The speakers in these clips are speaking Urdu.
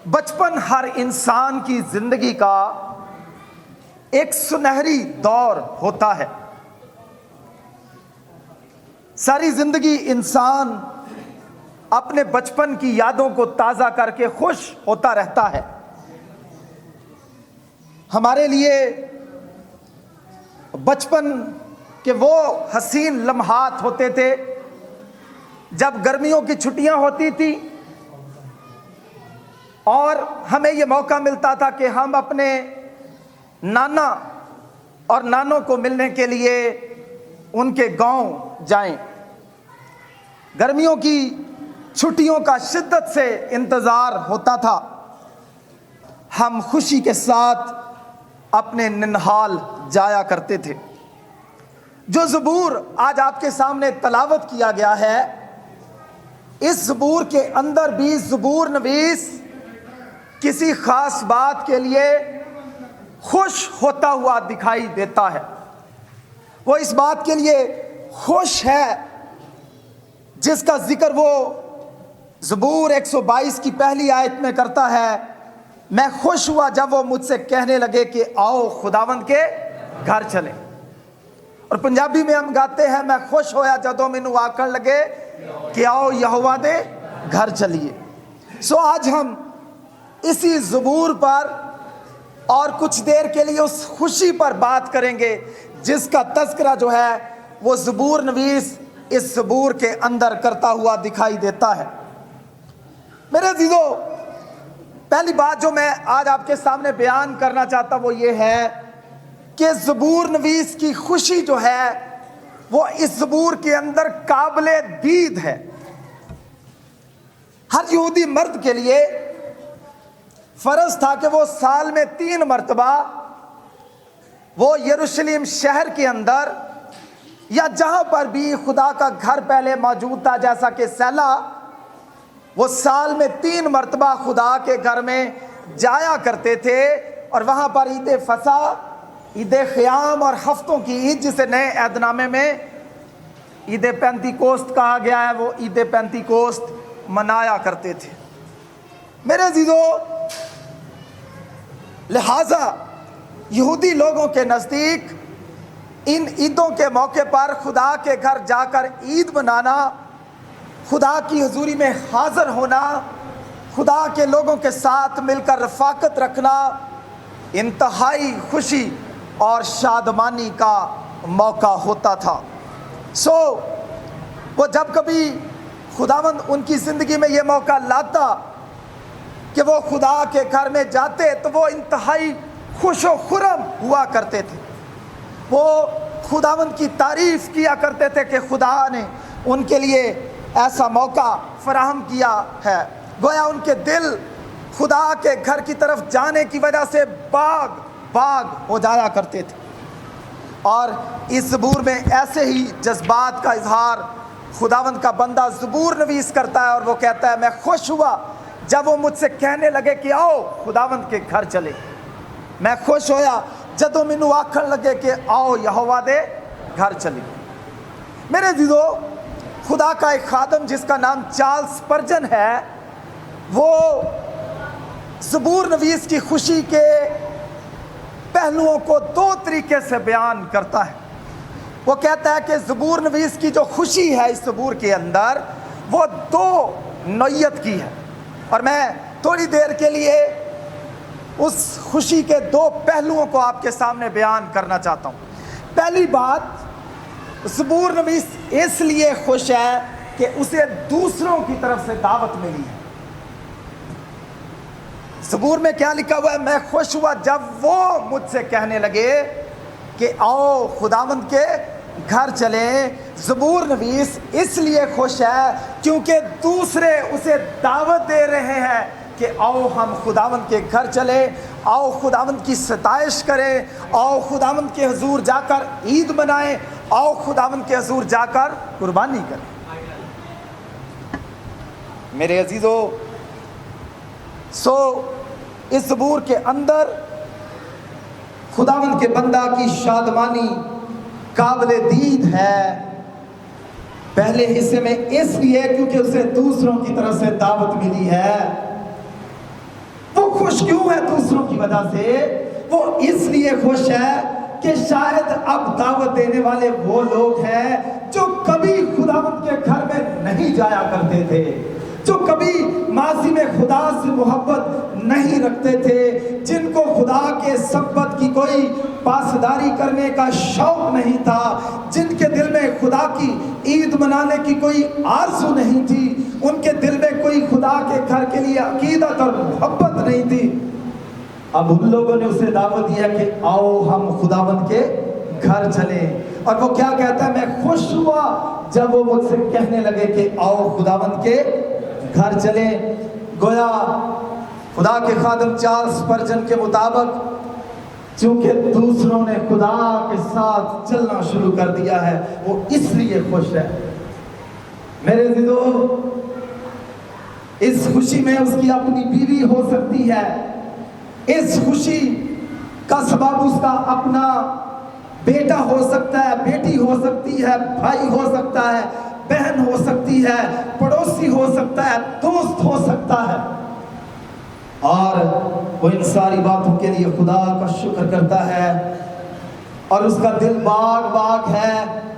بچپن ہر انسان کی زندگی کا ایک سنہری دور ہوتا ہے۔ ساری زندگی انسان اپنے بچپن کی یادوں کو تازہ کر کے خوش ہوتا رہتا ہے۔ ہمارے لیے بچپن کے وہ حسین لمحات ہوتے تھے جب گرمیوں کی چھٹیاں ہوتی تھی اور ہمیں یہ موقع ملتا تھا کہ ہم اپنے نانا اور نانوں کو ملنے کے لیے ان کے گاؤں جائیں۔ گرمیوں کی چھٹیوں کا شدت سے انتظار ہوتا تھا۔ ہم خوشی کے ساتھ اپنے ننہال جایا کرتے تھے۔ جو زبور آج آپ کے سامنے تلاوت کیا گیا ہے، اس زبور کے اندر بھی زبور نویس کسی خاص بات کے لیے خوش ہوتا ہوا دکھائی دیتا ہے۔ وہ اس بات کے لیے خوش ہے جس کا ذکر وہ زبور 122 کی پہلی آیت میں کرتا ہے، میں خوش ہوا جب وہ مجھ سے کہنے لگے کہ آؤ خداوند کے گھر چلیں۔ اور پنجابی میں ہم گاتے ہیں، میں خوش ہویا جدوں مینوں آکھن لگے کہ آؤ یہوہ دے گھر چلیے۔ سو آج ہم اسی زبور پر اور کچھ دیر کے لیے اس خوشی پر بات کریں گے جس کا تذکرہ جو ہے وہ زبور نویس اس زبور کے اندر کرتا ہوا دکھائی دیتا ہے۔ میرے عزیزو، پہلی بات جو میں آج آپ کے سامنے بیان کرنا چاہتا وہ یہ ہے کہ زبور نویس کی خوشی جو ہے وہ اس زبور کے اندر قابل دید ہے۔ ہر یہودی مرد کے لیے فرض تھا کہ وہ سال میں 3 مرتبہ وہ یروشلم شہر کے اندر یا جہاں پر بھی خدا کا گھر پہلے موجود تھا، جیسا کہ سیلا، وہ سال میں 3 مرتبہ خدا کے گھر میں جایا کرتے تھے اور وہاں پر عید فصح، عید خیام اور ہفتوں کی عید، جسے نئے عہد نامے میں عید پینتیکوست کہا گیا ہے، وہ عید پینتیکوست منایا کرتے تھے۔ میرے عزیزو، لہٰذا یہودی لوگوں کے نزدیک ان عیدوں کے موقع پر خدا کے گھر جا کر عید منانا، خدا کی حضوری میں حاضر ہونا، خدا کے لوگوں کے ساتھ مل کر رفاقت رکھنا انتہائی خوشی اور شادمانی کا موقع ہوتا تھا۔ سو وہ جب کبھی خداوند ان کی زندگی میں یہ موقع لاتا کہ وہ خدا کے گھر میں جاتے تو وہ انتہائی خوش و خرم ہوا کرتے تھے۔ وہ خداوند کی تعریف کیا کرتے تھے کہ خدا نے ان کے لیے ایسا موقع فراہم کیا ہے۔ گویا ان کے دل خدا کے گھر کی طرف جانے کی وجہ سے باغ ہو جایا کرتے تھے۔ اور اس زبور میں ایسے ہی جذبات کا اظہار خداوند کا بندہ زبور نویس کرتا ہے اور وہ کہتا ہے، میں خوش ہوا جب وہ مجھ سے کہنے لگے کہ آؤ خداوند کے گھر چلے۔ میں خوش ہویا جدوں مینوں آکھن لگے کہ آؤ یہوہ دے گھر چلے۔ میرے عزیزو، خدا کا ایک خادم جس کا نام چارلس اسپرجن ہے، وہ زبور نویس کی خوشی کے پہلوؤں کو 2 طریقے سے بیان کرتا ہے۔ وہ کہتا ہے کہ زبور نویس کی جو خوشی ہے اس زبور کے اندر وہ 2 نوعیت کی ہے، اور میں تھوڑی دیر کے لیے اس خوشی کے 2 پہلوؤں کو آپ کے سامنے بیان کرنا چاہتا ہوں۔ پہلی بات، زبور نویس اس لیے خوش ہے کہ اسے دوسروں کی طرف سے دعوت ملی ہے۔ زبور میں کیا لکھا ہوا ہے؟ میں خوش ہوا جب وہ مجھ سے کہنے لگے کہ آؤ خداوند کے گھر چلیں۔ زبور نویس اس لیے خوش ہے کیونکہ دوسرے اسے دعوت دے رہے ہیں کہ آؤ ہم خداوند کے گھر چلیں، آؤ خداوند کی ستائش کریں، آؤ خداوند کے حضور جا کر عید منائیں، آؤ خداوند کے حضور جا کر قربانی کریں۔ میرے عزیزو، سو اس زبور کے اندر خداوند کے بندہ کی شادمانی قابل دید ہے۔ پہلے حصے میں اس لیے کیونکہ اسے دوسروں کی طرف سے دعوت ملی ہے، خوش کیوں ہے دوسروں کی وجہ سے؟ وہ اس لیے خوش ہے کہ شاید اب دعوت دینے والے وہ لوگ ہیں جو کبھی خداوند کے گھر میں نہیں جایا کرتے تھے، جو کبھی ماضی میں خدا سے محبت نہیں رکھتے تھے، جن کو خدا کے سبت کی کوئی پاسداری کرنے کا شوق نہیں تھا، جن کے دل میں خدا کی عید منانے کی کوئی آرزو نہیں تھی، ان کے دل میں کوئی خدا کے گھر کے لیے عقیدت اور محبت نہیں تھی۔ اب ان لوگوں نے اسے دعوت دیا کہ آؤ ہم خداوند کے گھر چلیں، اور وہ کیا کہتا ہے؟ میں خوش ہوا جب وہ مجھ سے کہنے لگے کہ آؤ خداوند کے گھر چلیں۔ گویا خدا کے خادم چارلس اسپرجن کے مطابق چونکہ دوسروں نے خدا کے ساتھ چلنا شروع کر دیا ہے، وہ اس لیے خوش ہے۔ میرے عزیزو، اس خوشی میں اس کی اپنی بیوی ہو سکتی ہے، اس خوشی کا سبب اس کا اپنا بیٹا ہو سکتا ہے، بیٹی ہو سکتی ہے، بھائی ہو سکتا ہے، بہن ہو سکتی ہے، پڑوسی ہو سکتا ہے، دوست ہو سکتا ہے، اور وہ ان ساری باتوں کے لیے خدا کا شکر کرتا ہے، اور اس کا دل باغ باغ ہے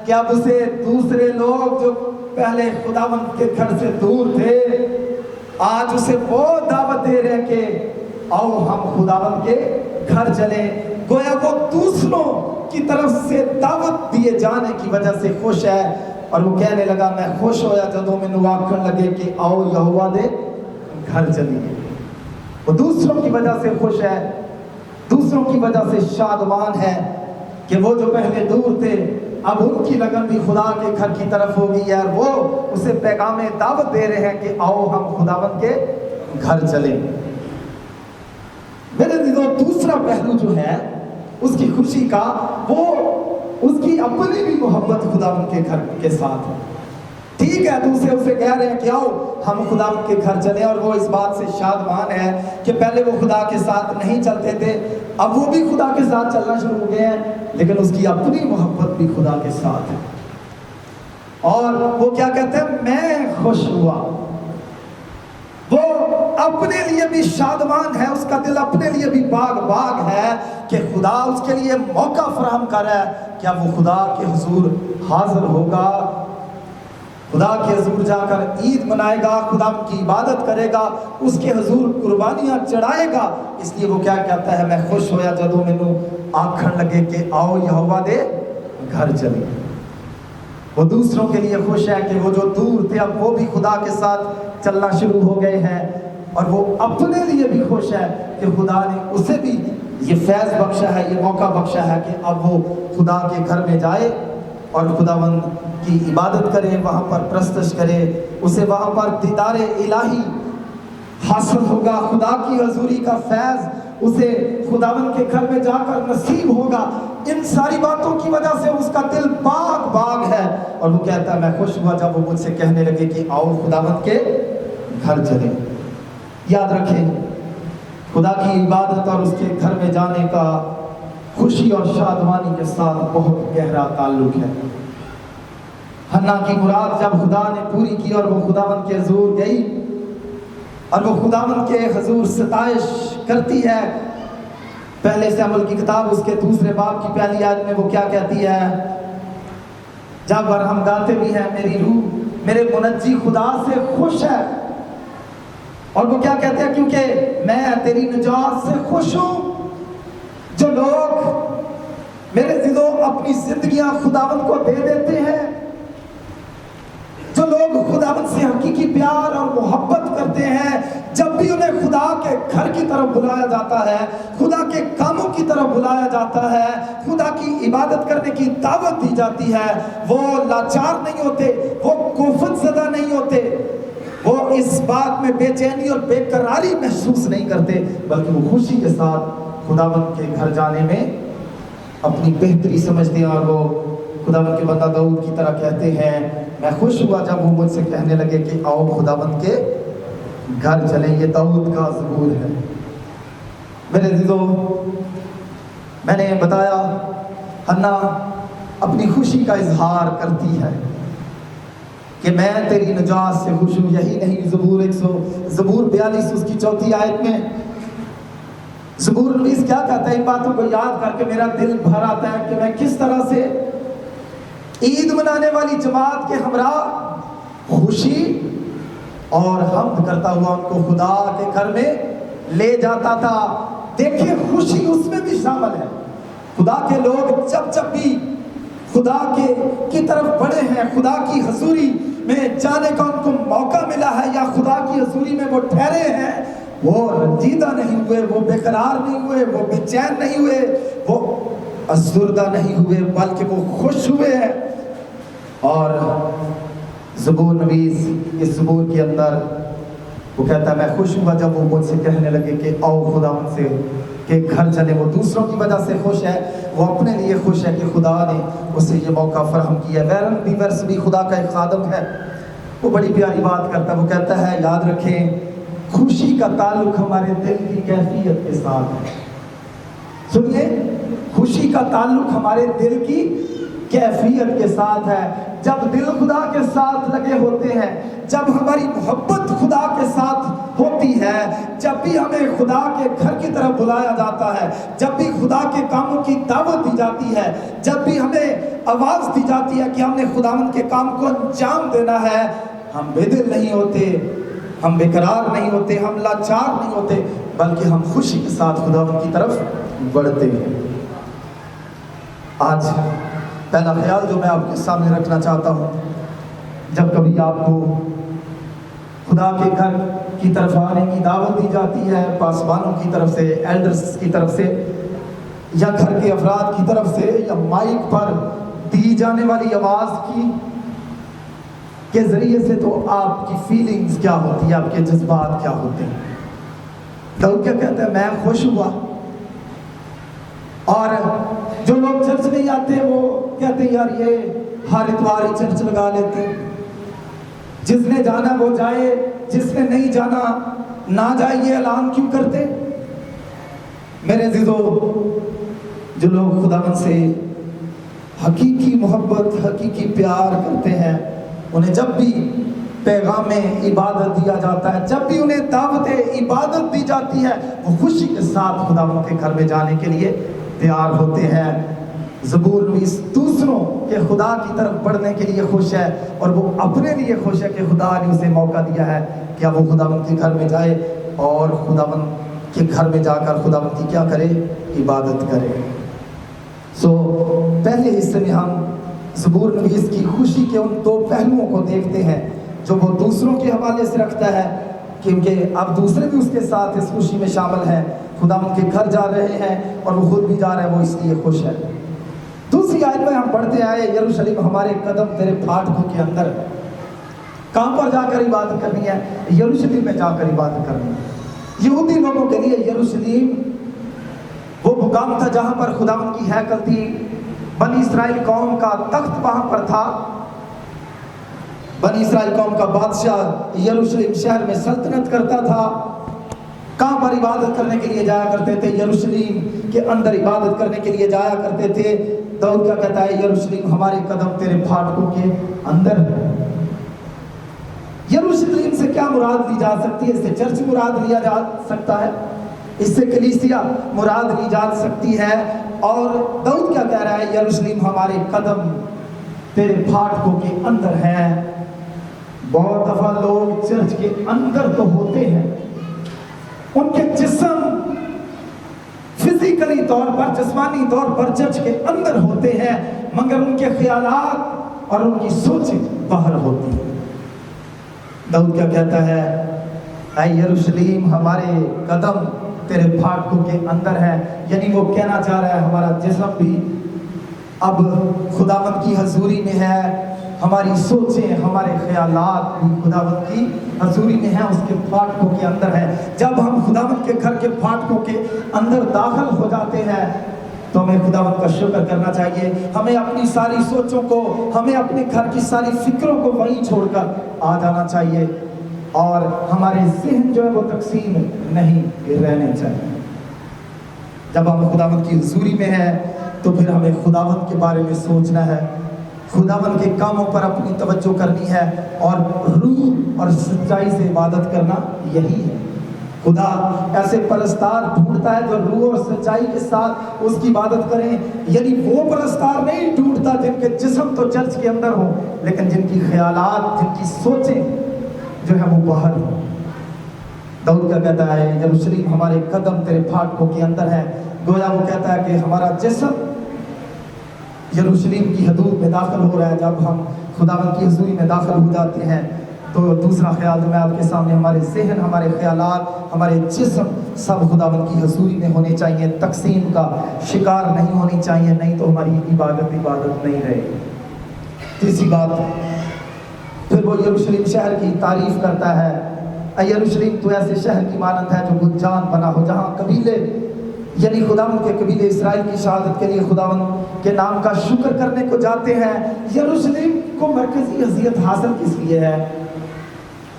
کہ اب اسے دوسرے لوگ جو پہلے خداوند کے گھر سے دور تھے، آج اسے وہ دعوت دے رہے ہیں کہ آؤ ہم خداوند کے گھر چلیں۔ گویا وہ دوسروں کی طرف سے دعوت دیے جانے کی وجہ سے خوش ہے، اور وہ کہنے لگا میں خوش ہویا جدوں مینوں آکھن لگے کہ آؤ یہوہ دے گھر چلیے۔ وہ دوسروں کی وجہ سے خوش ہے، دوسروں کی وجہ سے شادمان ہے کہ وہ جو پہلے دور تھے اب ان کی لگن بھی خدا کے گھر کی طرف ہو گئی ہے، اور وہ اسے پیغام دعوت دے رہے ہیں کہ آؤ ہم خداوند کے گھر چلیں۔ میرے عزیزو، دوسرا پہلو جو ہے اس کی خوشی کا، وہ اس کی اپنی بھی محبت خداوند کے گھر کے ساتھ ہے۔ ٹھیک ہے، دوسرے اسے کہہ رہے ہیں کہ آؤ ہم خداوند کے گھر چلیں، اور وہ اس بات سے شادمان ہے کہ پہلے وہ خدا کے ساتھ نہیں چلتے تھے، اب وہ بھی خدا کے ساتھ چلنا شروع ہو گئے ہیں، لیکن اس کی اپنی محبت بھی خدا کے ساتھ ہے۔ اور وہ کیا کہتے ہیں؟ میں خوش ہوا۔ وہ اپنے لیے بھی شادمان ہے، اس کا دل اپنے لیے بھی باغ باغ ہے کہ خدا اس کے لیے موقع فراہم کر رہا ہے کہ اب وہ خدا کے حضور حاضر ہوگا، خدا کے حضور جا کر عید منائے گا، خدا کی عبادت کرے گا، اس کے حضور قربانیاں چڑھائے گا۔ اس لیے وہ کیا کہتا ہے؟ میں خوش ہویا جدوں مینوں آکھن لگے کہ آؤ یہوہ دے گھر چلیں۔ وہ دوسروں کے لیے خوش ہے کہ وہ جو دور تھے اب وہ بھی خدا کے ساتھ چلنا شروع ہو گئے ہیں، اور وہ اپنے لیے بھی خوش ہے کہ خدا نے اسے بھی یہ فیض بخشا ہے، یہ موقع بخشا ہے کہ اب وہ خدا کے گھر میں جائے اور خداوند کی عبادت کرے، وہاں پر پرستش کرے، اسے وہاں پر دیدار الہی حاصل ہوگا، خدا کی حضوری کا فیض اسے خداوند کے گھر میں جا کر نصیب ہوگا۔ ان ساری باتوں کی وجہ سے اس کا دل باغ باغ ہے، اور وہ کہتا ہے میں خوش ہوا جب وہ مجھ سے کہنے لگے کہ آؤ خداوند کے گھر چلیں۔ یاد رکھیں، خدا کی عبادت اور اس کے گھر میں جانے کا خوشی اور شادمانی کے ساتھ بہت گہرا تعلق ہے۔ حنا کی مراد جب خدا نے پوری کی اور وہ خداوند کے حضور گئی، اور وہ خداوند کے حضور ستائش کرتی ہے، پہلے سموئیل کی کتاب اس کے 2 باب کی پہلی آیت میں وہ کیا کہتی ہے؟ جب ہم گاتے بھی ہیں میری روح میرے منجی خدا سے خوش ہے، اور وہ کیا کہتے ہیں؟ کیونکہ میں تیری نجات سے خوش ہوں۔ جو لوگ میرے عزیزو اپنی زندگیاں خداوند کو دے دیتے ہیں، جو لوگ خداوند سے حقیقی پیار اور محبت کرتے ہیں، جب بھی انہیں خدا کے گھر کی طرف بلایا جاتا ہے، خدا کے کاموں کی طرف بلایا جاتا ہے، خدا کی عبادت کرنے کی دعوت دی جاتی ہے، وہ لاچار نہیں ہوتے، وہ کوفت زدہ نہیں ہوتے، وہ اس بات میں بے چینی اور بے قراری محسوس نہیں کرتے، بلکہ وہ خوشی کے ساتھ خداوند کے گھر جانے میں اپنی بہتری سمجھتے ہیں، اور وہ خداوند کے بندہ داؤد کی طرح کہتے ہیں میں خوش ہوا جب وہ مجھ سے کہنے لگے کہ آؤ خداوند کے گھر چلیں۔ یہ داؤد کا ظہور ہے۔ میرے عزیزو، میں نے بتایا حنا اپنی خوشی کا اظہار کرتی ہے کہ میں تیری نجات سے خوش ہوں۔ یہی نہیں، زبور 42 اس کی 4 آیت میں زبور نویس کیا کہتا ہے؟ ان باتوں کو یاد کر کے میرا دل بھر آتا ہے کہ میں کس طرح سے عید منانے والی جماعت کے ہمراہ خوشی اور حمد کرتا ہوا ان کو خدا کے گھر میں لے جاتا تھا۔ دیکھیں خوشی اس میں بھی شامل ہے۔ خدا کے لوگ جب بھی خدا کی طرف بڑھے ہیں، خدا کی حضوری میں جانے کا ان کو موقع ملا ہے، یا خدا کی حضوری میں وہ ٹھہرے ہیں، وہ رنجیدہ نہیں ہوئے، وہ بے قرار نہیں ہوئے، وہ بے چین نہیں ہوئے، وہ افسردہ نہیں ہوئے، بلکہ وہ خوش ہوئے ہیں۔ اور زبور نویس اس زبور کے اندر وہ کہتا ہے میں خوش ہوا جب وہ مجھ سے کہنے لگے کہ آؤ خدا ان سے کہ گھر چلے۔ وہ دوسروں کی وجہ سے خوش ہے، وہ اپنے لیے خوش ہے کہ خدا نے اسے یہ موقع فراہم کیا۔ ویرن بیورس بھی خدا کا ایک خادم ہے، وہ بڑی پیاری بات کرتا ہے۔ وہ کہتا ہے یاد رکھیں خوشی کا تعلق ہمارے دل کی کیفیت کے ساتھ ہے۔ سنیے، خوشی کا تعلق ہمارے دل کی کیفیت کے ساتھ ہے۔ جب دل خدا کے ساتھ لگے ہوتے ہیں، جب ہماری محبت خدا کے ساتھ ہوتی ہے، جب بھی ہمیں خدا کے گھر کی طرف بلایا جاتا ہے، جب بھی خدا کے کاموں کی دعوت دی جاتی ہے، جب بھی ہمیں آواز دی جاتی ہے کہ ہم نے خداوند کے کام کو انجام دینا ہے، ہم بے دل نہیں ہوتے، ہم بے قرار نہیں ہوتے، ہم لاچار نہیں ہوتے، بلکہ ہم خوشی کے ساتھ خداوند کی طرف بڑھتے ہیں۔ آج پہلا خیال جو میں آپ کے سامنے رکھنا چاہتا ہوں، جب کبھی آپ کو خدا کے گھر کی طرف آنے کی دعوت دی جاتی ہے، پاسبانوں کی طرف سے، ایلڈرز کی طرف سے، یا گھر کے افراد کی طرف سے، یا مائک پر دی جانے والی آواز کے ذریعے سے، تو آپ کی فیلنگز کیا ہوتی ہے، آپ کے جذبات کیا ہوتے ہیں؟ داؤد کیا کہتا ہے؟ میں خوش ہوا۔ اور جو لوگ چرچ نہیں آتے وہ کہتے ہیں یار یہ ہر اتوار ہی چرچ لگا لیتے، جس نے جانا وہ جائے، جس نے نہیں جانا نہ جائے، یہ اعلان کیوں کرتے؟ میرے عزیزو، جو لوگ خداوند سے حقیقی محبت، حقیقی پیار کرتے ہیں، انہیں جب بھی پیغام عبادت دیا جاتا ہے، جب بھی انہیں دعوت عبادت دی جاتی ہے، وہ خوشی کے ساتھ خداوند کے گھر میں جانے کے لیے تیار ہوتے ہیں۔ زبور نویس دوسروں کے خدا کی طرف بڑھنے کے لیے خوش ہے، اور وہ اپنے لیے خوش ہے کہ خدا نے اسے موقع دیا ہے کہ وہ خداوند کے گھر میں جائے اور خداوند کے گھر میں جا کر خداوند کی کیا کرے؟ عبادت کرے۔ پہلے حصے میں ہم زبور نویس کی خوشی کے ان دو پہلوؤں کو دیکھتے ہیں جو وہ دوسروں کے حوالے سے رکھتا ہے، کیونکہ اب دوسرے بھی اس کے ساتھ اس خوشی میں شامل ہیں، خداوند کے گھر جا رہے ہیں اور وہ خود بھی جا رہے ہیں، وہ اس لیے خوش ہے۔ دوسری آیت میں ہم پڑھتے آئے یروشلم ہمارے قدم تیرے پھاٹکوں کے اندر۔ کہاں پر جا کر عبادت کرنی ہے؟ یروشلم میں جا کر عبادت کرنی ہے۔ یہودی لوگوں کے لیے یروشلم وہ مقام تھا جہاں پر خداوند کی ہیکل تھی، بنی اسرائیل قوم کا تخت وہاں پر تھا، بنی اسرائیل قوم کا بادشاہ یروشلم شہر میں سلطنت کرتا تھا۔ کہاں پر عبادت کرنے کے لیے جایا کرتے تھے؟ یروشلم کے اندر عبادت کرنے کے لیے جایا کرتے تھے۔ داؤد کیا کہتا ہے؟ یروشلم ہمارے قدم تیرے پھاٹکوں کے اندر ہے۔ یروشلم سے کیا مراد لی جا سکتی ہے؟ اس سے چرچ مراد لیا جا سکتا ہے، اس سے کلیسیا مراد لی جا سکتی ہے۔ اور داؤد کیا کہہ رہا ہے؟ یروشلم ہمارے قدم تیرے پھاٹکوں کے اندر ہے۔ بہت دفعہ لوگ چرچ کے اندر تو ہوتے ہیں، ان کے جسم فزیکلی طور پر، جسمانی طور پر چرچ کے اندر ہوتے ہیں، مگر ان کے خیالات اور ان کی سوچیں باہر ہوتی ہیں۔ داؤد کیا کہتا ہے؟ اے یروشلم ہمارے قدم تیرے پھاٹکوں کے اندر ہے، یعنی وہ کہنا چاہ رہا ہے ہمارا جسم بھی اب خداوند کی حضوری میں ہے، ہماری سوچیں، ہمارے خیالات بھی خداوند کی حضوری میں ہیں، اس کے پھاٹکوں کے اندر ہیں۔ جب ہم خداوند کے گھر کے پھاٹکوں کے اندر داخل ہو جاتے ہیں تو ہمیں خداوند کا شکر کرنا چاہیے۔ ہمیں اپنی ساری سوچوں کو، ہمیں اپنے گھر کی ساری فکروں کو وہیں چھوڑ کر آ جانا چاہیے، اور ہمارے ذہن جو ہے وہ تقسیم نہیں رہنے چاہیے۔ جب ہم خداوند کی حضوری میں ہیں تو پھر ہمیں خداوند کے بارے میں سوچنا ہے، خداوند کے کاموں پر اپنی توجہ کرنی ہے، اور روح اور سچائی سے عبادت کرنا یہی ہے۔ خدا ایسے پرستار ڈھونڈتا ہے جو روح اور سچائی کے ساتھ اس کی عبادت کریں. یعنی وہ پرستار نہیں ڈھونڈتا جن کے جسم تو چرچ کے اندر ہوں لیکن جن کی خیالات، جن کی سوچیں جو ہے وہ باہر ہوں. داؤد کا کہتا ہے یروشلم ہمارے قدم تیرے پھاٹکوں کے اندر ہے. گویا وہ کہتا ہے کہ ہمارا جسم یروشلم کی حدود میں داخل ہو رہا ہے. جب ہم خداوند کی حضوری میں داخل ہو جاتے ہیں تو دوسرا خیال جو میں آپ کے سامنے، ہمارے ذہن، ہمارے خیالات، ہمارے جسم سب خداوند کی حضوری میں ہونے چاہیے، تقسیم کا شکار نہیں ہونی چاہیے، نہیں تو ہماری عبادت نہیں رہے گی. تیسری بات، پھر وہ یروشلم شہر کی تعریف کرتا ہے. اے یروشلم تو ایسے شہر کی مانند ہے جو گنجان بنا ہو، جہاں قبیلے یعنی خداوند کے قبیلے اسرائیل کی شہادت کے لیے خداوند کے نام کا شکر کرنے کو جاتے ہیں. یروشلم کو مرکزی حیثیت حاصل کس لیے ہے؟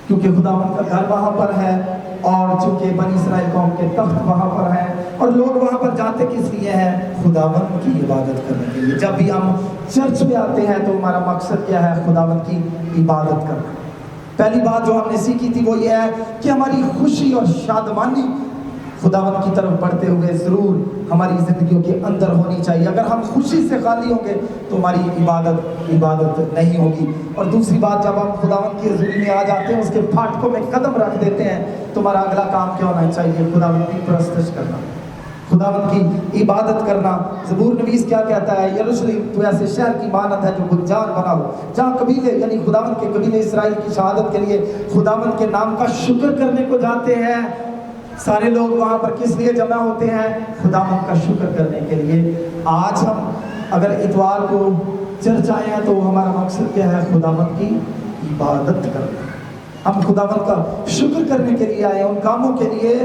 کیونکہ خداوند کا گھر وہاں پر ہے اور چونکہ بنی اسرائیل قوم کے تخت وہاں پر ہیں اور لوگ وہاں پر جاتے کس لیے ہیں؟ خداوند کی عبادت کرنے کے لیے. جب بھی ہم چرچ میں آتے ہیں تو ہمارا مقصد کیا ہے؟ خداوند کی عبادت کرنا. پہلی بات جو ہم نے سیکھی تھی وہ یہ ہے کہ ہماری خوشی اور شادمانی خداوند کی طرف بڑھتے ہوئے ضرور ہماری زندگیوں کے اندر ہونی چاہیے. اگر ہم خوشی سے خالی ہوں گے تو ہماری عبادت نہیں ہوگی. اور دوسری بات، جب ہم خداوند کی حضوری میں آ جاتے ہیں، اس کے پھاٹکوں میں قدم رکھ دیتے ہیں، تو ہمارا اگلا کام کیا ہونا چاہیے؟ خداوند کی پرستش کرنا، خداوند کی عبادت کرنا. زبور نویس کیا کہتا ہے؟ یروشلم تو ایسے شہر کی مانند ہے جو گنجان بنا ہو، جہاں قبیلے یعنی خداوند کے قبیلے اسرائیل کی شہادت کے لیے خداوند کے نام کا شکر کرنے کو جاتے ہیں. سارے لوگ وہاں پر کس لیے جمع ہوتے ہیں؟ خداوند کا شکر کرنے کے لیے. آج ہم اگر اتوار کو چرچ آئے ہیں تو ہمارا مقصد کیا ہے؟ خداوند کی عبادت کرنا. ہم خداوند کا شکر کرنے کے لیے آئے ہیں، ان کاموں کے لیے،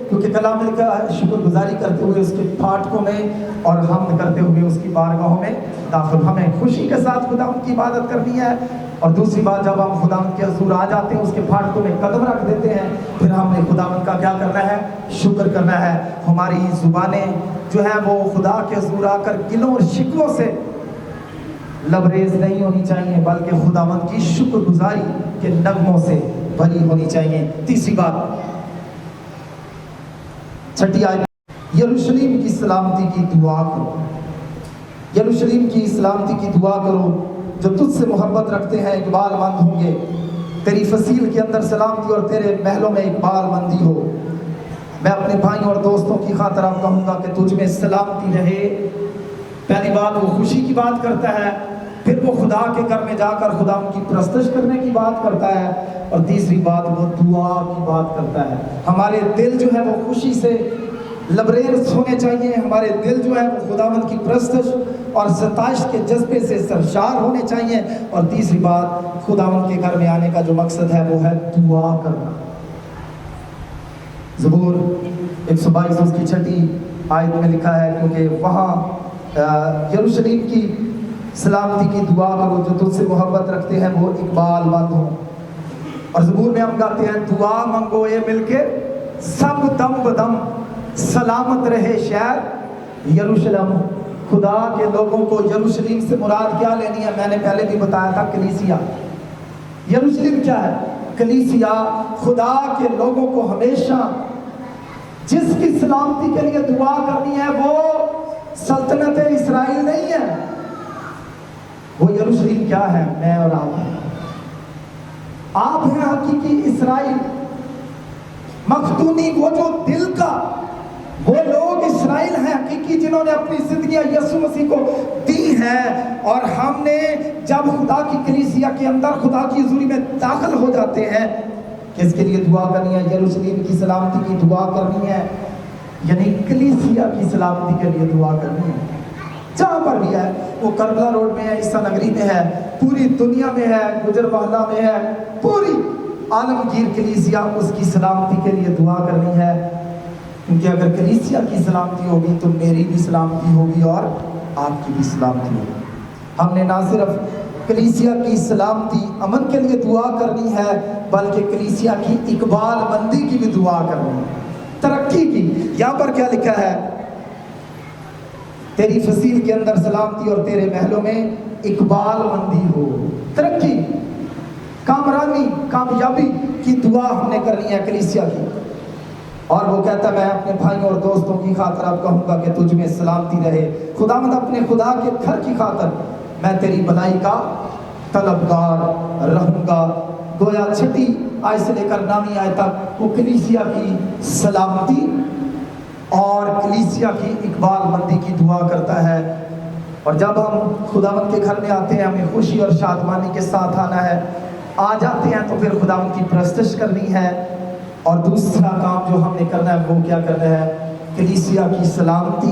کیونکہ کلام مل کر شکر گزاری کرتے ہوئے اس کے پھاٹکوں میں اور حمد کرتے ہوئے اس کی بارگاہوں میں داخل. ہمیں خوشی کے ساتھ خداوند کی عبادت کرنی ہے. اور دوسری بات، جب ہم خداوند کے حضور آ جاتے ہیں، اس کے پھاٹکوں میں قدم رکھ دیتے ہیں، پھر ہم نے خداوند کا کیا کرنا ہے؟ شکر کرنا ہے. ہماری زبانیں جو ہیں وہ خدا کے حضور آ کر گلوں اور شکووں سے لبریز نہیں ہونی چاہیے، بلکہ خداوند کی شکر گزاری کے نغموں سے بھری ہونی چاہیے. تیسری بات، چھٹی آیت، یروشلم کی سلامتی کی دعا کرو. یروشلم کی سلامتی کی دعا کرو جو تجھ سے محبت رکھتے ہیں اقبال مند ہوں گے. تیری فصیل کے اندر سلامتی اور تیرے محلوں میں اقبال مندی ہو. میں اپنے بھائیوں اور دوستوں کی خاطر آپ کہوں گا کہ تجھ میں سلامتی رہے. پہلی بات وہ خوشی کی بات کرتا ہے، پھر وہ خدا کے گھر میں جا کر خدا ان کی پرستش کرنے کی بات کرتا ہے، اور تیسری بات وہ دعا کی بات کرتا ہے. ہمارے دل جو ہے وہ خوشی سے لبریز ہونے چاہیے. ہمارے دل جو ہے وہ خداوند کی پرستش اور ستائش کے جذبے سے سرشار ہونے چاہیے. اور تیسری بات، خداوند کے گھر میں آنے کا جو مقصد ہے وہ ہے دعا کرنا. زبور 122 اس کی 6 آیت میں لکھا ہے، کیونکہ وہاں یروشلم کی سلامتی کی دعا کرو جو تجھ سے محبت رکھتے ہیں وہ اقبال مند ہوں. اور زبور میں ہم گاتے ہیں، دعا منگو اے مل کے سب دم بدم، سلامت رہے شہر یروشلم. خدا کے لوگوں کو یروشلم سے مراد کیا لینی ہے؟ میں نے پہلے بھی بتایا تھا، کلیسیا. یروشلم کیا ہے؟ کلیسیا. خدا کے لوگوں کو ہمیشہ جس کی سلامتی کے لیے دعا کرنی ہے وہ سلطنت اسرائیل نہیں ہے، وہ یروشلم کیا ہے؟ میں اور آپ ہیں حقیقی اسرائیل. مختونی وہ جو دل کا، وہ لوگ اسرائیل ہیں حقیقی جنہوں نے اپنی زندگیاں یسوع مسیح کو دی ہیں. اور ہم نے جب خدا کی کلیسیا کے اندر خدا کی حضوری میں داخل ہو جاتے ہیں، کس کے لیے دعا کرنی ہے؟ یروشلم کی سلامتی کی دعا کرنی ہے، یعنی کلیسیا کی سلامتی کے لیے دعا کرنی ہے. جہاں پر بھی ہے، وہ کربلا روڈ میں ہے، عیسیٰ نگری میں ہے، پوری دنیا میں ہے، گجر محلہ میں ہے، پوری عالمگیر کلیسیا اس کی سلامتی کے لیے دعا کرنی ہے. کیونکہ اگر کلیسیا کی سلامتی ہوگی تو میری بھی سلامتی ہوگی اور آپ کی بھی سلامتی ہوگی. ہم نے نہ صرف کلیسیا کی سلامتی امن کے لیے دعا کرنی ہے، بلکہ کلیسیا کی اقبال مندی کی بھی دعا کرنی ہے، ترقی کی. یہاں پر کیا لکھا ہے؟ تیری فصیل کے اندر سلامتی اور تیرے محلوں میں اقبال مندی ہو. ترقی، کامرانی، کامیابی کی دعا ہم نے کرنی ہے کلیسیا کی. اور وہ کہتا ہے میں اپنے بھائیوں اور دوستوں کی خاطر اب کہوں گا کہ تجھ میں سلامتی رہے۔ خداوند اپنے خدا کے گھر کی خاطر میں تیری بھلائی کا طلبگار رہوں گا۔ گویا چھٹی آیت سے لے کر 9ویں آیت تک وہ کلیسیا کی سلامتی اور کلیسیا کی اقبال مندی کی دعا کرتا ہے۔ اور جب ہم خداوند کے گھر میں آتے ہیں ہمیں خوشی اور شادمانی کے ساتھ آنا ہے۔ آ جاتے ہیں تو پھر خداوند کی پرستش کرنی ہے، اور دوسرا کام جو ہم نے کرنا ہے وہ کیا کرنا ہے؟ کلیسیا کی سلامتی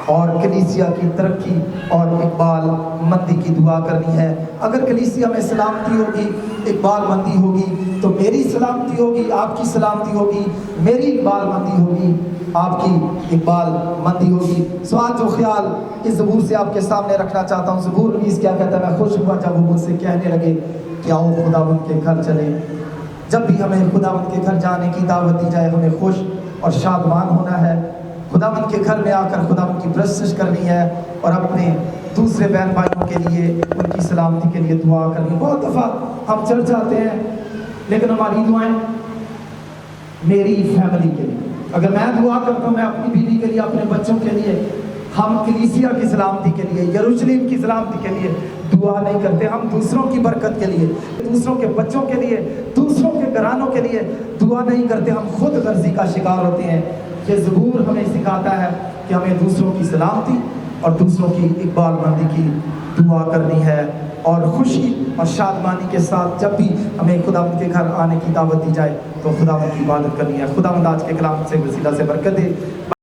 اور کلیسیا کی ترقی اور اقبال مندی کی دعا کرنی ہے۔ اگر کلیسیا میں سلامتی ہوگی، اقبال مندی ہوگی، تو میری سلامتی ہوگی، آپ کی سلامتی ہوگی، میری اقبال مندی ہوگی، آپ کی اقبال مندی ہوگی۔ سو آج جو خیال اس زبور سے آپ کے سامنے رکھنا چاہتا ہوں، زبور 19 کیا کہتا ہے؟ میں خوش ہوا جب وہ مجھ سے کہنے لگے کہ آؤ خداوند کے گھر چلیں۔ جب بھی ہمیں خداوند کے گھر جانے کی دعوت دی جائے ہمیں خوش اور شادمان ہونا ہے، خداوند کے گھر میں آ کر خداوند کی پرستش کرنی ہے، اور اپنے دوسرے بہن بھائیوں کے لیے ان کی سلامتی کے لیے دعا کرنی۔ بہت دفعہ ہم چرچ آتے ہیں لیکن ہماری دعائیں میری فیملی کے لیے، اگر میں دعا کرتا ہوں میں اپنی بیوی کے لیے، اپنے بچوں کے لیے، ہم کلیسیا کی سلامتی کے لیے، یروشلم کی سلامتی کے لیے دعا نہیں کرتے۔ ہم دوسروں کی برکت کے لیے، دوسروں کے بچوں کے لیے، دوسروں کے گھرانوں کے لیے دعا نہیں کرتے، ہم خود غرضی کا شکار ہوتے ہیں۔ یہ زبور ہمیں سکھاتا ہے کہ ہمیں دوسروں کی سلامتی اور دوسروں کی اقبال مندی کی دعا کرنی ہے، اور خوشی اور شادمانی کے ساتھ جب بھی ہمیں خداوند کے گھر آنے کی دعوت دی جائے تو خداوند کی عبادت کرنی ہے۔ خداوند آج کے کلام سے وسیلہ سے برکت دے۔